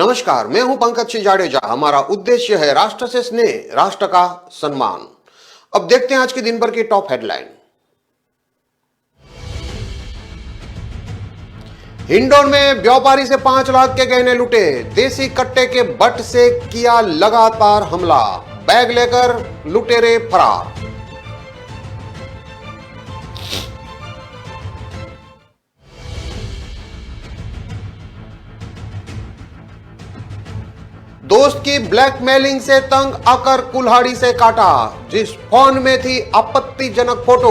नमस्कार, मैं हूं पंकज सिंह जाडेजा। हमारा उद्देश्य है राष्ट्र से स्नेह, राष्ट्र का सम्मान। अब देखते हैं आज के दिन भर की टॉप हेडलाइन। हिंडौन में व्यापारी से 5 लाख के गहने लूटे, देसी कट्टे के बट से किया लगातार हमला, बैग लेकर लुटेरे फरार। दोस्त की ब्लैकमेलिंग से तंग आकर कुल्हाड़ी से काटा, जिस फोन में थी आपत्तिजनक फोटो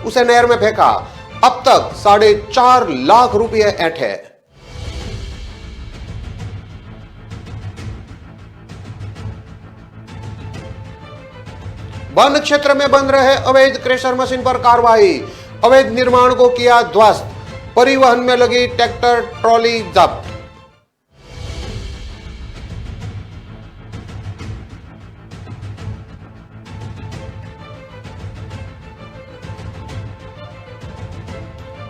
उसे नहर में फेंका। अब तक 4.5 लाख रुपए ऐंठे। वन क्षेत्र में बन रहे अवैध क्रेशर मशीन पर कार्रवाई, अवैध निर्माण को किया ध्वस्त, परिवहन में लगी ट्रैक्टर ट्रॉली जब्त।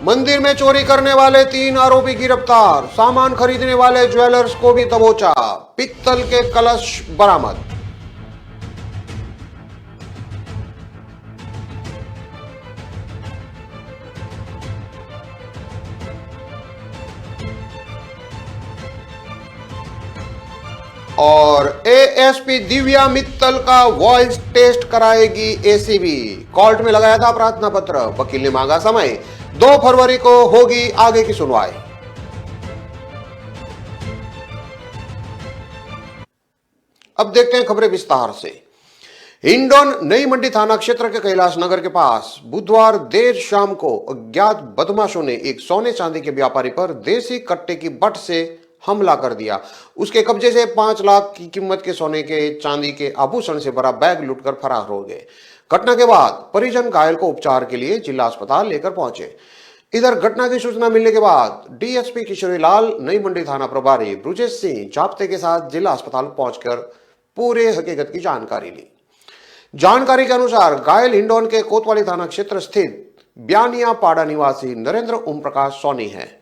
मंदिर में चोरी करने वाले 3 आरोपी गिरफ्तार, सामान खरीदने वाले ज्वेलर्स को भी दबोचा, पित्तल के कलश बरामद। और एएसपी दिव्या मित्तल का वॉइस टेस्ट कराएगी एसीबी, कोर्ट में लगाया था प्रार्थना पत्र, वकील ने मांगा समय, 2 फरवरी को होगी आगे की सुनवाई। अब देखते हैं खबरें विस्तार से। हिंडौन नई मंडी थाना क्षेत्र के कैलाश नगर के पास बुधवार देर शाम को अज्ञात बदमाशों ने एक सोने चांदी के व्यापारी पर देसी कट्टे की बट से हमला कर दिया। उसके कब्जे से 5 लाख की कीमत के सोने के चांदी के आभूषण से भरा बैग लूटकर फरार हो गए। घटना के बाद परिजन घायल को उपचार के लिए जिला अस्पताल लेकर पहुंचे। इधर घटना की सूचना मिलने के बाद डीएसपी किशोरी लाल, नई मंडी थाना प्रभारी ब्रुजेश सिंह जाप्ते के साथ जिला अस्पताल पहुंचकर पूरे हकीकत की जानकारी ली। जानकारी के अनुसार घायल हिंडौन के कोतवाली थाना क्षेत्र स्थित ब्यानिया पाड़ा निवासी नरेंद्र ओम प्रकाश सोनी है।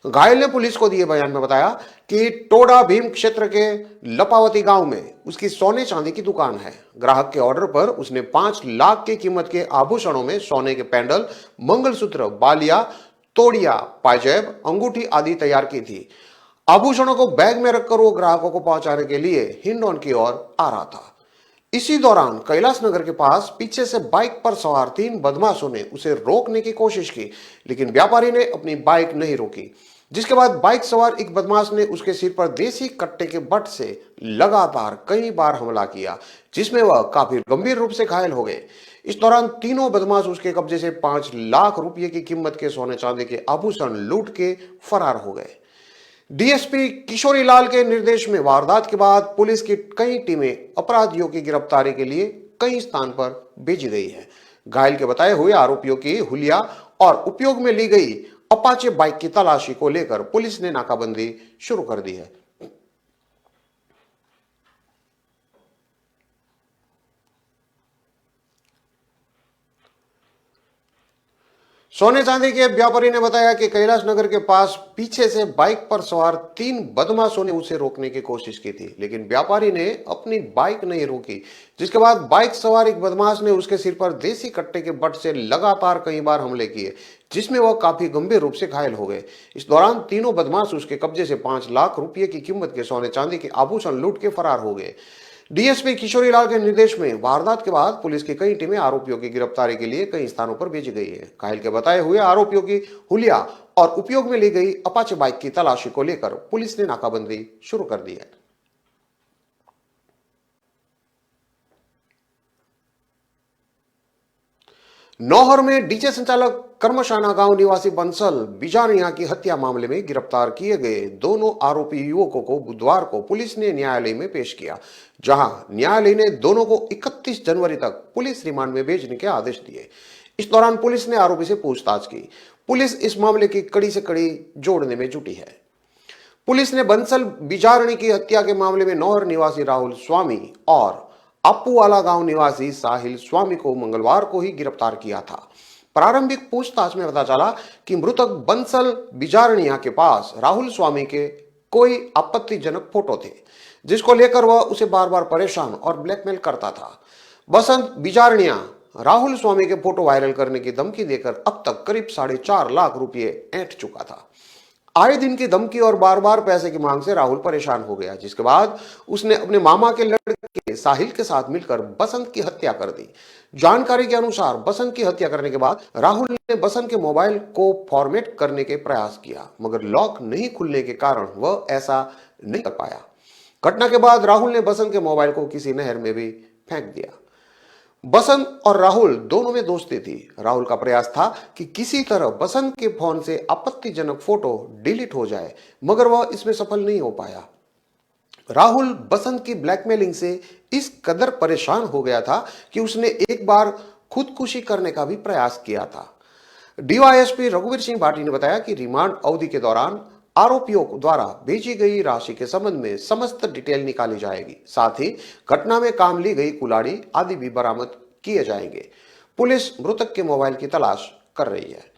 घायल ने पुलिस को दिए बयान में बताया कि टोडा भीम क्षेत्र के लपावती गांव में उसकी सोने चांदी की दुकान है। ग्राहक के ऑर्डर पर उसने 5 लाख की कीमत के आभूषणों में सोने के पेंडल, मंगलसूत्र, बालिया, तोड़िया, पायजेब, अंगूठी आदि तैयार की थी। आभूषणों को बैग में रखकर वो ग्राहकों को पहुंचाने के लिए हिंडौन की ओर आ रहा था। इसी दौरान कैलाश नगर के पास पीछे से बाइक पर सवार 3 बदमाशों ने उसे रोकने की कोशिश की, लेकिन व्यापारी ने अपनी बाइक नहीं रोकी, जिसके बाद बाइक सवार एक बदमाश ने उसके सिर पर देसी कट्टे के बट से लगातार कई बार हमला किया, जिसमें वह काफी गंभीर रूप से घायल हो गए। इस दौरान तीनों बदमाश उसके कब्जे से 5 लाख रुपए की कीमत के सोने चांदी के आभूषण लूट के फरार हो गए। डीएसपी किशोरी लाल के निर्देश में वारदात के बाद पुलिस की कई टीमें अपराधियों की गिरफ्तारी के लिए कई स्थान पर भेजी गई है। घायल के बताए हुए आरोपियों की हुलिया और उपयोग में ली गई अपाचे बाइक की तलाशी को लेकर पुलिस ने नाकाबंदी शुरू कर दी है। सोने चांदी के व्यापारी ने बताया कि कैलाश नगर के पास पीछे से बाइक पर सवार 3 बदमाशों ने उसे रोकने की कोशिश की थी, लेकिन व्यापारी ने अपनी बाइक नहीं रोकी, जिसके बाद बाइक सवार एक बदमाश ने उसके सिर पर देसी कट्टे के बट से लगातार कई बार हमले किए, जिसमें वह काफी गंभीर रूप से घायल हो गए। इस दौरान तीनों बदमाश उसके कब्जे से 5 लाख रुपए की कीमत के सोने चांदी के आभूषण लूट के फरार हो गए। डीएसपी किशोरी लाल के निर्देश में वारदात के बाद पुलिस की कई टीमें आरोपियों की गिरफ्तारी के लिए कई स्थानों पर भेजी गई है। घायल के बताए हुए आरोपियों की हुलिया और उपयोग में ली गई अपाचे बाइक की तलाशी को लेकर पुलिस ने नाकाबंदी शुरू कर दी है। नौहर में डीजे संचालक कर्मशाना गांव निवासी बंसल बिजानिया की हत्या मामले में गिरफ्तार किए गए दोनों आरोपी युवकों को बुधवार को पुलिस ने न्यायालय में पेश किया, जहां न्यायालय ने दोनों को 31 जनवरी तक पुलिस रिमांड में भेजने के आदेश दिए। इस दौरान पुलिस ने आरोपी से पूछताछ की। पुलिस इस मामले की कड़ी से कड़ी जोड़ने में जुटी है। पुलिस ने बंसल बिजारणी की हत्या के मामले में नौहर निवासी राहुल स्वामी और अप्पूवाला गांव निवासी साहिल स्वामी को मंगलवार को ही गिरफ्तार किया था। प्रारंभिक पूछताछ में पता चला कि मृतक बंसल बिजारणिया के पास राहुल स्वामी के कोई आपत्तिजनक फोटो थे, जिसको लेकर वह उसे बार बार परेशान और ब्लैकमेल करता था। बसंत बिजारनिया राहुल स्वामी के फोटो वायरल करने की धमकी देकर अब तक करीब 4.5 लाख रुपए ऐंठ चुका था। आए दिन की धमकी और बार बार पैसे की मांग से राहुल परेशान हो गया, जिसके बाद उसने अपने मामा के लड़के साहिल के साथ मिलकर बसंत की हत्या कर दी। जानकारी के अनुसार बसंत की हत्या करने के बाद राहुल ने बसंत के मोबाइल को फॉर्मेट करने के प्रयास किया, मगर लॉक नहीं खुलने के कारण वह ऐसा नहीं कर पाया। घटना के बाद राहुल ने बसंत के मोबाइल को किसी नहर में भी फेंक दिया। बसंत और राहुल दोनों में दोस्ती थी। राहुल का प्रयास था कि किसी तरह बसंत के फोन से आपत्तिजनक फोटो डिलीट हो जाए, मगर वह इसमें सफल नहीं हो पाया। राहुल बसंत की ब्लैकमेलिंग से इस कदर परेशान हो गया था कि उसने एक बार खुदकुशी करने का भी प्रयास किया था। डीवाईएसपी रघुवीर सिंह भाटी ने बताया कि रिमांड अवधि के दौरान आरोपियों द्वारा भेजी गई राशि के संबंध में समस्त डिटेल निकाली जाएगी। साथ ही घटना में काम ली गई कुल्हाड़ी आदि भी बरामद किए जाएंगे। पुलिस मृतक के मोबाइल की तलाश कर रही है।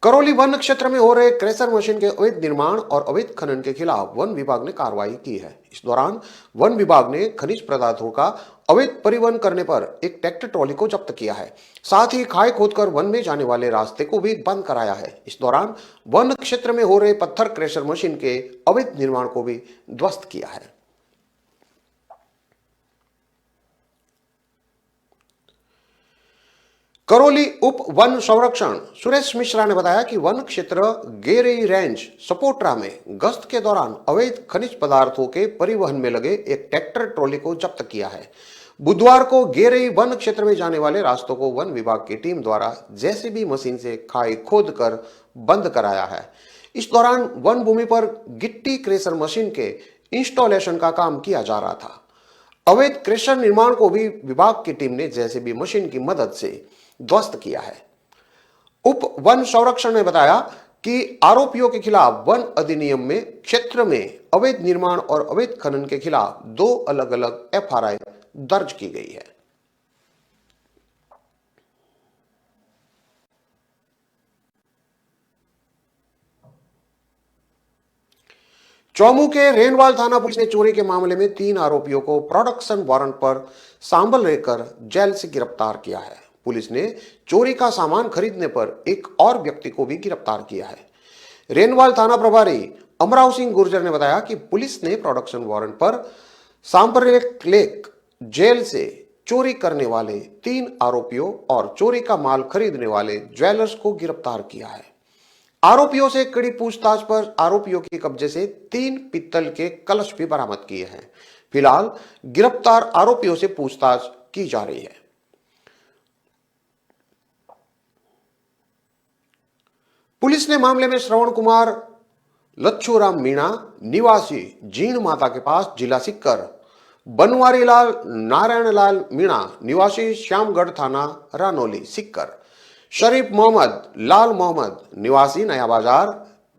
करौली वन क्षेत्र में हो रहे क्रेशर मशीन के अवैध निर्माण और अवैध खनन के खिलाफ वन विभाग ने कार्रवाई की है। इस दौरान वन विभाग ने खनिज पदार्थों का अवैध परिवहन करने पर एक ट्रैक्टर ट्रॉली को जब्त किया है। साथ ही खाई खोदकर वन में जाने वाले रास्ते को भी बंद कराया है। इस दौरान वन क्षेत्र में हो रहे पत्थर क्रेशर मशीन के अवैध निर्माण को भी ध्वस्त किया है। करौली उप वन संरक्षण सुरेश मिश्रा ने बताया कि वन क्षेत्र गेरई रेंज सपोट्रा में गश्त के दौरान अवैध खनिज पदार्थों के परिवहन में लगे एक ट्रैक्टर ट्रॉली को जब्त किया है। बुधवार को गेरई वन क्षेत्र में जाने वाले रास्तों को वन विभाग की टीम द्वारा जेसीबी मशीन से खाई खोद कर बंद कराया है। इस दौरान वन भूमि पर गिट्टी क्रेशर मशीन के इंस्टॉलेशन का काम किया जा रहा था। अवैध क्रेशर निर्माण को भी विभाग की टीम ने जेसीबी मशीन की मदद से ध्वस्त किया है। उप वन संरक्षण ने बताया कि आरोपियों के खिलाफ वन अधिनियम में क्षेत्र में अवैध निर्माण और अवैध खनन के खिलाफ 2 अलग अलग एफआईआर दर्ज की गई है। चौमू के रेनवाल थाना पुलिस ने चोरी के मामले में 3 आरोपियों को प्रोडक्शन वारंट पर सांभल लेकर जेल से गिरफ्तार किया है। पुलिस ने चोरी का सामान खरीदने पर एक और व्यक्ति को भी गिरफ्तार किया है। रेनवाल थाना प्रभारी अमराव सिंह गुर्जर ने बताया कि पुलिस ने प्रोडक्शन वारंट पर सांपरलेक जेल से चोरी करने वाले 3 आरोपियों और चोरी का माल खरीदने वाले ज्वेलर्स को गिरफ्तार किया है। आरोपियों से कड़ी पूछताछ पर आरोपियों के कब्जे से 3 पीतल के कलश भी बरामद किए हैं। फिलहाल गिरफ्तार आरोपियों से पूछताछ की जा रही है। पुलिस ने मामले में श्रवण कुमार लच्छूराम मीणा निवासी जीण माता के पास जिला सिक्कर, बनवारीलाल नारायणलाल मीणा निवासी श्यामगढ़ थाना रानोली सिक्कर, शरीफ मोहम्मद लाल मोहम्मद निवासी नया बाजार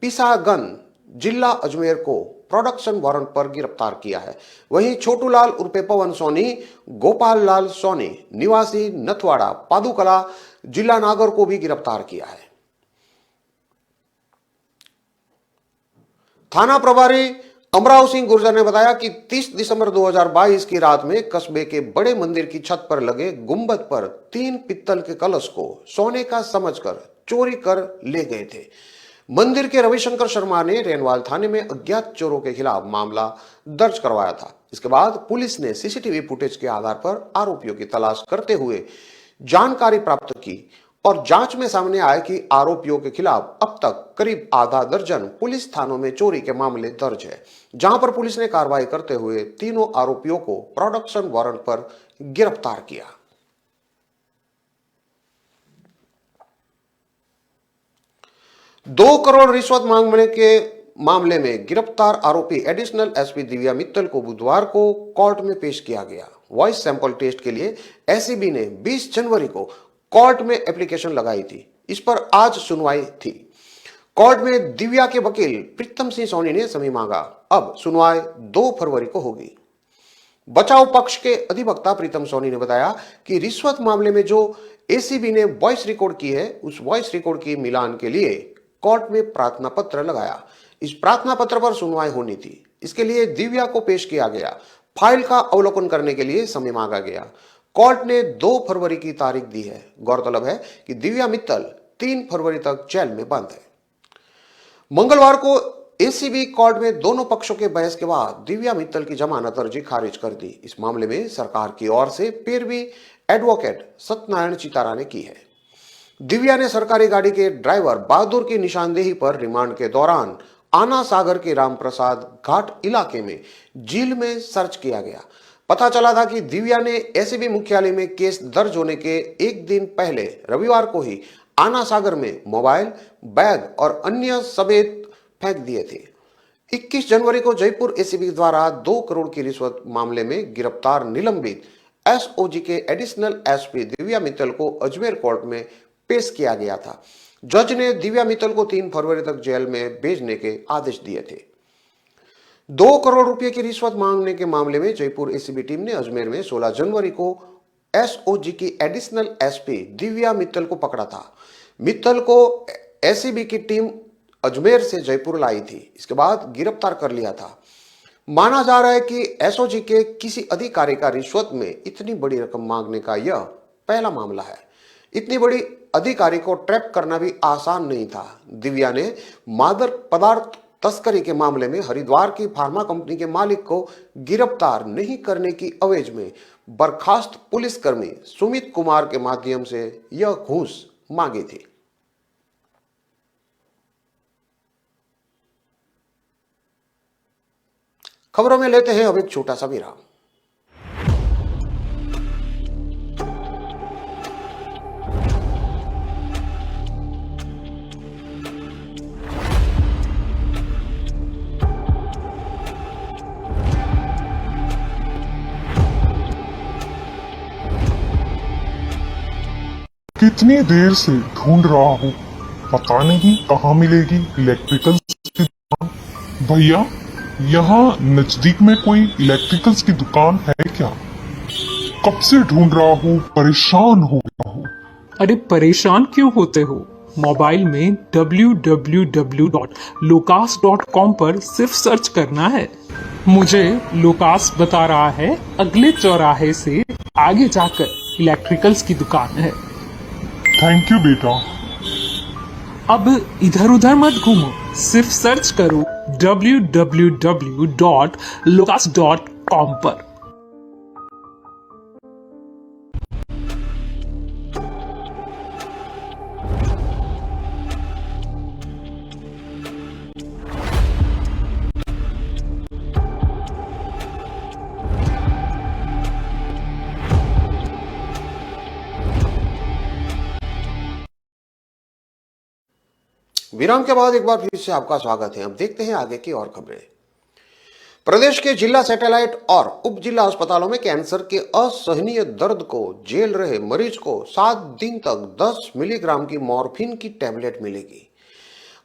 पिसागन जिला अजमेर को प्रोडक्शन वारंट पर गिरफ्तार किया है। वहीं छोटूलाल उर्फे पवन सोनी, गोपाल लाल सोनी निवासी नथवाड़ा पादुकला जिला नागर को भी गिरफ्तार किया है। थाना प्रभारी अमराव सिंह गुर्जर ने बताया कि 30 दिसंबर 2022 की रात में कस्बे के बड़े मंदिर की छत पर लगे गुंबद पर 3 पित्तल के कलश को सोने का समझकर चोरी कर ले गए थे। मंदिर के रविशंकर शर्मा ने रेनवाल थाने में अज्ञात चोरों के खिलाफ मामला दर्ज करवाया था। इसके बाद पुलिस ने सीसीटीवी फुटेज के आधार पर आरोपियों की तलाश करते हुए जानकारी प्राप्त की और जांच में सामने आया कि आरोपियों के खिलाफ अब तक करीब आधा दर्जन पुलिस थानों में चोरी के मामले दर्ज है, जहां पर पुलिस ने कार्रवाई करते हुए तीनों आरोपियों को प्रोडक्शन वारंट पर गिरफ्तार किया। दो करोड़ रिश्वत मांगने के मामले में गिरफ्तार आरोपी एडिशनल एसपी दिव्या मित्तल को बुधवार को कोर्ट में पेश किया गया। वॉइस सैंपल टेस्ट के लिए एसीबी ने 20 जनवरी को कोर्ट में एप्लीकेशन लगाई थी। इस पर आज सुनवाई थी। कोर्ट में दिव्या के वकील प्रीतम सिंह सोनी ने समय मांगा। अब सुनवाई 2 फरवरी को होगी। बचाव पक्ष के अधिवक्ता प्रीतम सोनी ने बताया कि रिश्वत मामले में जो एसीबी ने वॉइस रिकॉर्ड की है, उस वॉइस रिकॉर्ड की मिलान के लिए कोर्ट में प्रार्थना पत्र लगाया। इस प्रार्थना पत्र पर सुनवाई होनी थी। इसके लिए दिव्या को पेश किया गया। फाइल का अवलोकन करने के लिए समय मांगा गया। कोर्ट ने 2 फरवरी की तारीख दी है। गौरतलब है कि दिव्या मित्तल 3 फरवरी तक जेल में बंद है। मंगलवार को एसीबी कोर्ट में दोनों पक्षों के बहस के बाद दिव्या मित्तल की जमानत अर्जी खारिज कर दी। इस मामले में सरकार की ओर से पैरवी एडवोकेट सत्यनारायण चितारा ने की है। दिव्या ने सरकारी गाड़ी के ड्राइवर बहादुर की निशानदेही पर रिमांड के दौरान आना सागर के रामप्रसाद घाट इलाके में झील में सर्च किया गया। पता चला था कि दिव्या ने एसीबी मुख्यालय में केस दर्ज होने के एक दिन पहले रविवार को ही आना सागर में मोबाइल, बैग और अन्य सबूत फेंक दिए थे। 21 जनवरी को जयपुर एसीबी द्वारा 2 करोड़ की रिश्वत मामले में गिरफ्तार निलंबित एसओजी के एडिशनल एसपी दिव्या मित्तल को अजमेर कोर्ट में पेश किया गया था। जज ने दिव्या मित्तल को 3 फरवरी तक जेल में भेजने के आदेश दिए थे। 2 करोड़ रुपए की रिश्वत मांगने के मामले में जयपुर एसीबी टीम ने अजमेर में 16 जनवरी को एसओजी की एडिशनल एसपी दिव्या मित्तल को पकड़ा था। मित्तल को एसीबी की टीम अजमेर से जयपुर लाई थी। इसके बाद गिरफ्तार कर लिया था। माना जा रहा है कि एसओजी के किसी अधिकारी का रिश्वत में इतनी बड़ी रकम मांगने का यह पहला मामला है। इतनी बड़ी अधिकारी को ट्रैप करना भी आसान नहीं था। दिव्या ने मादक पदार्थ तस्करी के मामले में हरिद्वार की फार्मा कंपनी के मालिक को गिरफ्तार नहीं करने की एवज में बर्खास्त पुलिसकर्मी सुमित कुमार के माध्यम से यह घूस मांगी थी। खबरों में लेते हैं अब एक छोटा सा विराम। कितनी देर से ढूंढ रहा हूँ, पता नहीं कहाँ मिलेगी इलेक्ट्रिकल्स की दुकान। भैया, यहाँ नजदीक में कोई इलेक्ट्रिकल्स की दुकान है क्या? कब से ढूंढ रहा हूँ, परेशान हो गया हूँ। अरे परेशान क्यों होते हो? मोबाइल में www.locas.com पर सिर्फ सर्च करना है। मुझे लोकास बता रहा है अगले चौराहे से आगे जाकर इलेक्ट्रिकल्स की दुकान है। थैंक यू बेटा। अब इधर उधर मत घूमो, सिर्फ सर्च करो www.locas.com पर। विराम के बाद एक बार फिर से आपका स्वागत है। अब देखते हैं आगे की और खबरें। प्रदेश के जिला सैटेलाइट और उप जिला अस्पतालों में कैंसर के असहनीय दर्द को झेल रहे मरीज को 7 दिन तक 10 मिलीग्राम की मॉर्फिन की टैबलेट मिलेगी।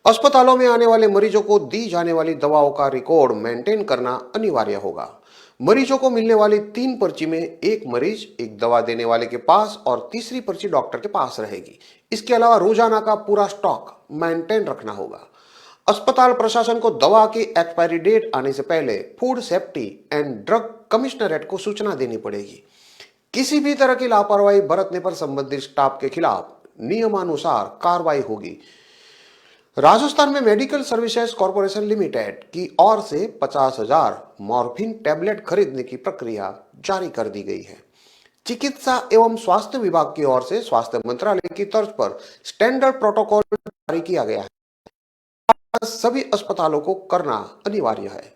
अस्पतालों में आने वाले मरीजों को दी जाने वाली दवाओं का रिकॉर्ड मेंटेन करना अनिवार्य होगा। मरीजों को मिलने वाली 3 पर्ची में एक मरीज, एक दवा देने वाले के पास और तीसरी पर्ची डॉक्टर के पास रहेगी। इसके अलावा रोजाना का पूरा स्टॉक मेंटेन रखना होगा। अस्पताल प्रशासन को दवा की एक्सपायरी डेट आने से पहले food safety and drug commissionerate को सूचना देनी पड़ेगी। किसी भी तरह की लापरवाही बरतने पर संबंधित स्टाफ के खिलाफ नियमानुसार कार्रवाई होगी। राजस्थान में मेडिकल सर्विसेज कॉर्पोरेशन लिमिटेड की ओर से 50,000 मॉर्फिन टैबलेट खरीदने की प्रक्रिया जारी कर दी गई है। चिकित्सा एवं स्वास्थ्य विभाग की ओर से स्वास्थ्य मंत्रालय की तर्ज पर स्टैंडर्ड प्रोटोकॉल जारी किया गया है। सभी अस्पतालों को करना अनिवार्य है।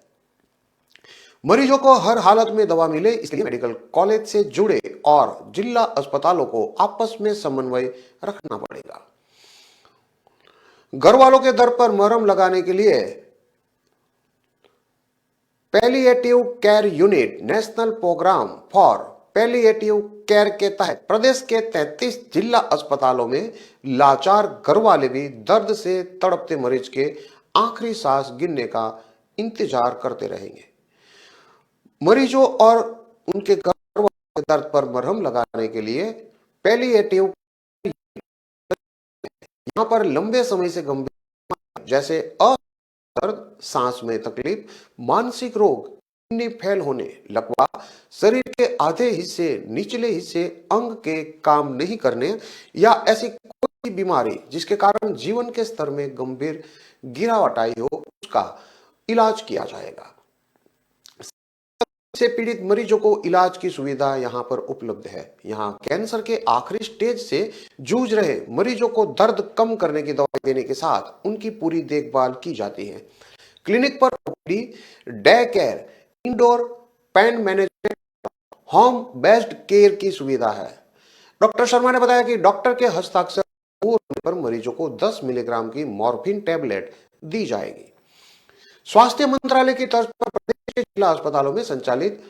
मरीजों को हर हालत में दवा मिले, इसके लिए मेडिकल कॉलेज से जुड़े और जिला अस्पतालों को आपस में समन्वय रखना पड़ेगा। घर वालों के दर पर मरहम लगाने के लिए palliative care unit national programme for palliative care के तहत प्रदेश के 33 जिला अस्पतालों में लाचार घरवाले भी दर्द से तड़पते मरीज के आखिरी सांस गिनने का इंतजार करते रहेंगे। मरीजों और उनके गर्भ के दर्द पर मरहम लगाने के लिए पैलिएटिव, यहाँ पर लंबे समय से गंभीर जैसे दर्द, सांस में तकलीफ, मानसिक रोग, किडनी फेल होने, लकवा, शरीर के आधे हिस्से, निचले हिस्से अंग के काम नहीं करने या ऐसी कोई बीमारी जिसके कारण जीवन के स्तर में गंभीर गिरावट आई हो, उसका इलाज किया जाएगा। से पीड़ित मरीजों को इलाज की सुविधा यहां पर उपलब्ध है। यहां कैंसर के आखिरी स्टेज से जूझ रहे मरीजों को दर्द कम करने की दवाई देने के साथ उनकी पूरी देखभाल की जाती है। क्लिनिक पर OPD, day care, indoor pain management, home based care की सुविधा है। डॉक्टर शर्मा ने बताया कि डॉक्टर के हस्ताक्षर होने पर मरीजों को 10 मिलीग्राम की मॉर्फिन टैबलेट दी जाएगी। स्वास्थ्य मंत्रालय की तर्ज पर प्रदेश के जिला अस्पतालों में संचालित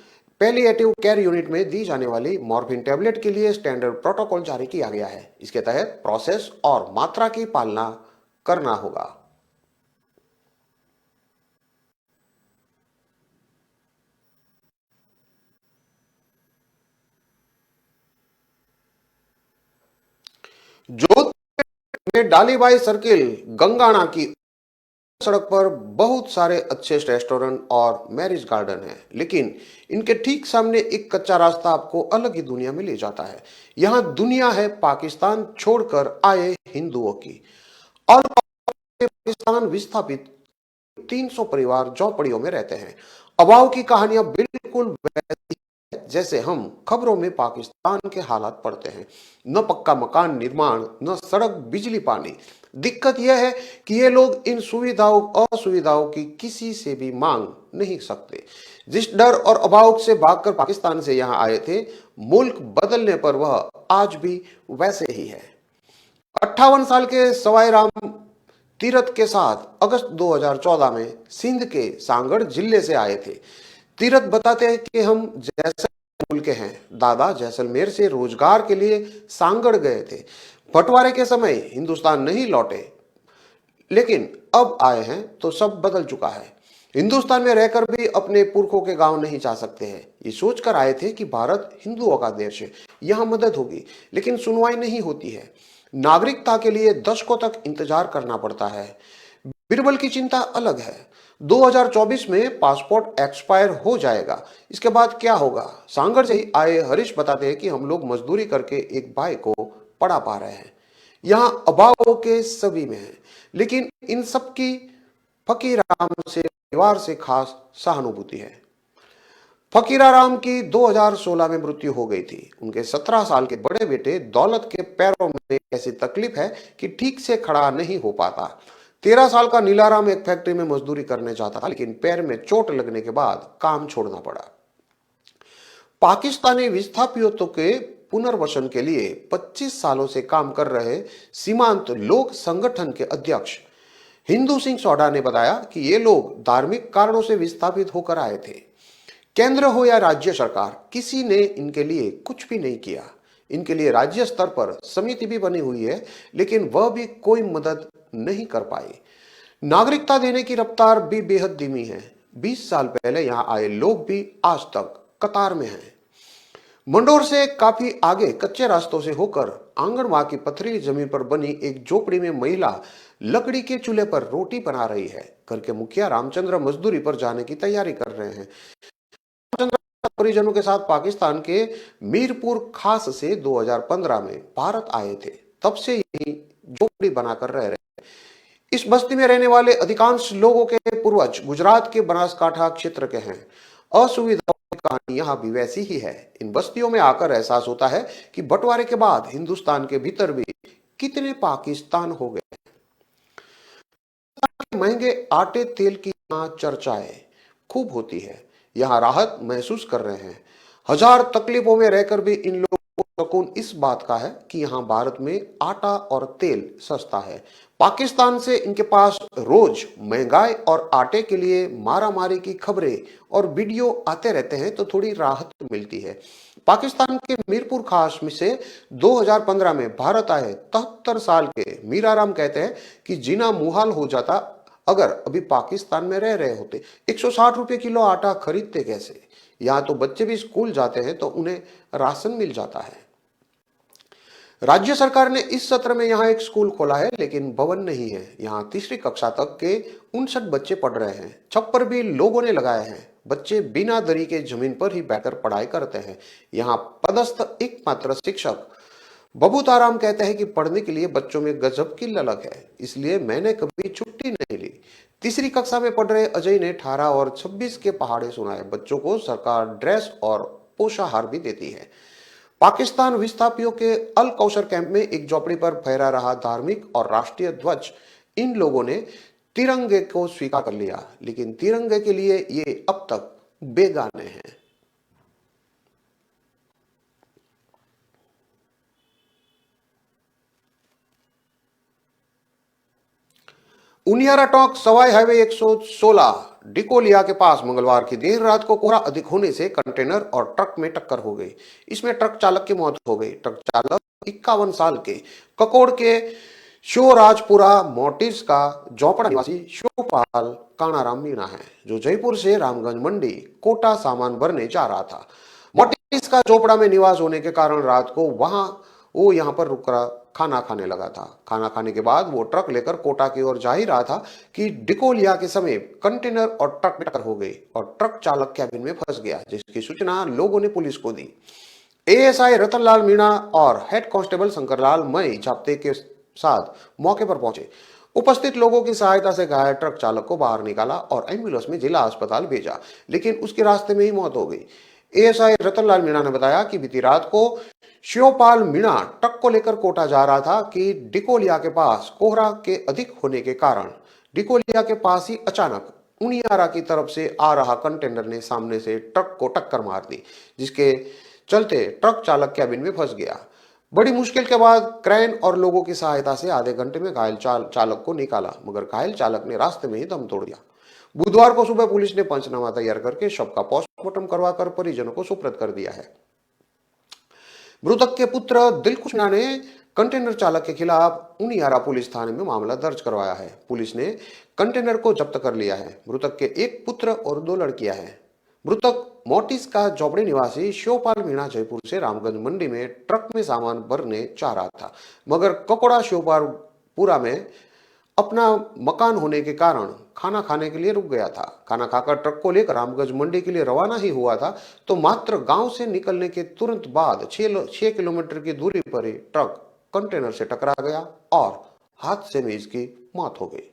पैलिएटिव केयर यूनिट में दी जाने वाली मॉर्फिन टैबलेट के लिए स्टैंडर्ड प्रोटोकॉल जारी किया गया है। इसके तहत प्रोसेस और मात्रा की पालना करना होगा। जोधपुर में डालीबाई सर्किल गंगाना की सड़क पर बहुत सारे अच्छे रेस्टोरेंट और मैरिज गार्डन हैं, लेकिन इनके ठीक सामने एक कच्चा रास्ता आपको अलग ही दुनिया में ले जाता है। यहां दुनिया है पाकिस्तान छोड़कर आए हिंदुओं की। और पाकिस्तान विस्थापित 300 परिवार झोपड़ियों में रहते हैं। अभाव की कहानियां बिल्कुल वैसी जैसे हम खबरों में पाकिस्तान के हालात पढ़ते हैं। न पक्का मकान निर्माण, न सड़क, बिजली, पानी। दिक्कत यह है कि ये लोग इन सुविधाओं असुविधाओं की किसी से भी मांग नहीं सकते। जिस डर और अभाव से भागकर पाकिस्तान से यहां आए थे, मुल्क बदलने पर वह आज भी वैसे ही है। 58 साल के सवाई राम तीरथ के साथ अगस्त 2014 में सिंध के सांगड़ जिले से आए थे। तीरथ बताते हैं कि हम जैसलमेर के हैं, दादा जैसलमेर से रोजगार के लिए सांगड़ गए थे। बंटवारे के समय हिंदुस्तान नहीं लौटे, लेकिन अब आए हैं तो सब बदल चुका है। हिंदुस्तान में रहकर भी अपने पुरखों के गांव नहीं जा सकते हैं। ये सोचकर आए थे कि भारत हिंदुओं का देश है, यहां मदद होगी, लेकिन सुनवाई नहीं होती है। नागरिकता के लिए दशकों तक इंतजार करना पड़ता है। बीरबल की चिंता अलग है। 2024 में पासपोर्ट एक्सपायर हो जाएगा, इसके बाद क्या होगा? सांगड़ से ही आए हरीश बताते हैं कि हम लोग मजदूरी करके एक भाई को पढ़ा पा रहे हैं। यहाँ अभाव के सभी में है, लेकिन इन सब की फकीराराम से परिवार से खास सहानुभूति है। फकीराराम की 2016 में मृत्यु हो गई थी। उनके 17 साल के बड़े बेटे दौलत के पैरों में ऐसी तकलीफ है कि ठीक से खड़ा नहीं हो पाता। 13 साल का नीलाराम एक फैक्ट्री में मजदूरी करने जाता था, लेकिन पैर में चोट लगने के बाद काम छोड़ना पड़ा। पाकिस्तानी विस्थापितों के पुनर्वसन के लिए 25 सालों से काम कर रहे सीमांत लोक संगठन के अध्यक्ष हिंदू सिंह सोडा ने बताया कि ये लोग धार्मिक कारणों से विस्थापित होकर आए थे। केंद्र हो या राज्य सरकार, किसी ने इनके लिए कुछ भी नहीं किया। इनके लिए राज्य स्तर पर समिति भी बनी हुई है, लेकिन वह भी कोई मदद नहीं कर पाई। नागरिकता देने की रफ्तार भी बेहद धीमी है। 20 साल पहले यहां आए लोग भी आज तक कतार में हैं। मंडोर से काफी आगे कच्चे रास्तों से होकर आंगनवा की पथरीली जमीन पर बनी एक झोपड़ी में महिला लकड़ी के चूल्हे पर रोटी बना रही है। घर के मुखिया रामचंद्र मजदूरी पर जाने की तैयारी कर रहे हैं। परिजनों के साथ पाकिस्तान के मीरपुर खास से 2015 में भारत आए थे। तब से यही झोपड़ी बनाकर रह रहे। इस बस्ती में रहने वाले अधिकांश लोगों के पूर्वज गुजरात के बनासकांठा क्षेत्र के हैं। असुविधाओं की कहानी यहाँ भी वैसी ही है। इन बस्तियों में आकर एहसास होता है कि बंटवारे के बाद हिंदुस्तान के भीतर भी कितने पाकिस्तान हो गए। महंगे आटे तेल की यहाँ चर्चाएं खूब होती है। यहाँ राहत महसूस कर रहे हैं। हजार तकलीफों में रहकर भी इन लोगों को सुकून इस बात का है कि यहाँ भारत में आटा और तेल सस्ता है। पाकिस्तान से इनके पास रोज महंगाई और आटे के लिए मारामारी की खबरें और वीडियो आते रहते हैं, तो थोड़ी राहत मिलती है। पाकिस्तान के मीरपुर खास में से 2015 में भारत आए 73 साल के मीराराम कहते हैं कि जीना मुहाल हो जाता अगर अभी पाकिस्तान में रह रहे होते। 160 रुपए किलो आटा खरीदते कैसे? यहाँ तो बच्चे भी स्कूल जाते हैं तो उन्हें राशन मिल जाता है। राज्य सरकार ने इस सत्र में यहाँ एक स्कूल खोला है, लेकिन भवन नहीं है। यहाँ तीसरी कक्षा तक के 59 बच्चे पढ़ रहे हैं। छप्पर भी लोगों ने लगाए हैं। बच्चे बिना दरी के जमीन पर ही बैठकर पढ़ाई करते हैं। यहाँ पदस्थ एकमात्र शिक्षक बबूताराम कहते हैं कि पढ़ने के लिए बच्चों में गजब की ललक है, इसलिए मैंने कभी छुट्टी नहीं ली। तीसरी कक्षा में पढ़ रहे अजय ने 18 और 26 के पहाड़े सुनाए। बच्चों को सरकार ड्रेस और पोषाहार भी देती है। पाकिस्तान विस्थापियों के अल कौसर कैंप में एक झोपड़ी पर फहरा रहा धार्मिक और राष्ट्रीय ध्वज, इन लोगों ने तिरंगे को स्वीकार कर लिया, लेकिन तिरंगे के लिए ये अब तक बेगाने हैं। उनियारा टोंक सवाई हाईवे 116 डिकोलिया के पास मंगलवार की देर रात को कोहरा अधिक होने से कंटेनर और ट्रक में टक्कर हो गई। इसमें ट्रक चालक की मौत हो गई। ट्रक चालक 51 साल के ककोड़ के शिवराजपुरा मोटिस का झोपड़ा निवासी शिवपाल कानाराम मीणा है, जो जयपुर से रामगंज मंडी कोटा सामान भरने जा रहा था। मोटिस का झोपड़ा में निवास होने के कारण रात को वो यहाँ पर रुककर खाना खाने लगा था। खाना खाने के बाद वो ट्रक लेकर कोटा की ओर जा ही रहा था कि डिकोलिया के समीप कंटेनर और ट्रक में टक्कर हो गई और ट्रक चालक कैबिन में फंस गया, जिसकी सूचना लोगों ने पुलिस को दी। एएसआई रतनलाल मीणा और हेड कांस्टेबल शंकरलाल मई जाप्ते के साथ मौके पर पहुंचे। उपस्थित लोगों की सहायता से घायल ट्रक चालक को बाहर निकाला और एम्बुलेंस में जिला अस्पताल भेजा, लेकिन उसके रास्ते में ही मौत हो गई। एएसआई रतनलाल मीणा ने बताया कि बीती रात को शिवपाल मीणा ट्रक को लेकर कोटा जा रहा था कि डिकोलिया के पास कोहरा के अधिक होने के कारण डिकोलिया के पास ही अचानक उनियारा की तरफ से आ रहा कंटेनर ने सामने से ट्रक को टक्कर मार दी, जिसके चलते ट्रक चालक कैबिन में फंस गया। बड़ी मुश्किल के बाद क्रेन और लोगों की सहायता से आधे घंटे में घायल चालक को निकाला, मगर घायल चालक ने रास्ते में ही दम तोड़ दिया। बुधवार को सुबह पुलिस ने पंचनामा तैयार करके शव का पोस्टमार्टम करवाकर परिजनों को सुपुर्द कर दिया है। मृतक के पुत्र दिलखुश मीणा ने कंटेनर चालक के खिलाफ उनियारा पुलिस थाने में मामला दर्ज करवाया है। पुलिस ने कंटेनर को जब्त कर लिया है। मृतक के एक पुत्र और 2 लड़कियां हैं। मृतक मोटिस का झोपड़ी निवासी शिवपाल मीणा जयपुर से रामगंज मंडी में ट्रक में सामान भरने जा रहा था, मगर ककोड़ा शिवपालपुरा में अपना मकान होने के कारण खाना खाने के लिए रुक गया था। खाना खाकर ट्रक को लेकर रामगंज मंडी के लिए रवाना ही हुआ था, तो मात्र गांव से निकलने के तुरंत बाद 6 किलोमीटर की दूरी पर ही ट्रक कंटेनर से टकरा गया और हादसे में इसकी मौत हो गई।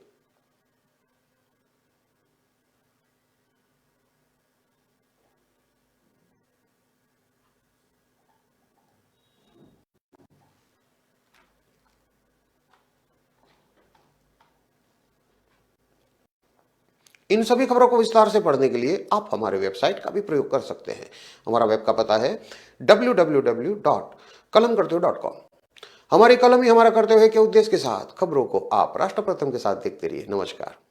इन सभी खबरों को विस्तार से पढ़ने के लिए आप हमारे वेबसाइट का भी प्रयोग कर सकते हैं। हमारा वेब का पता है www.kalamkartevya.com। हमारी कलम ही हमारा कर्तव्य है के उद्देश्य के साथ खबरों को आप राष्ट्र प्रथम के साथ देखते रहिए। नमस्कार।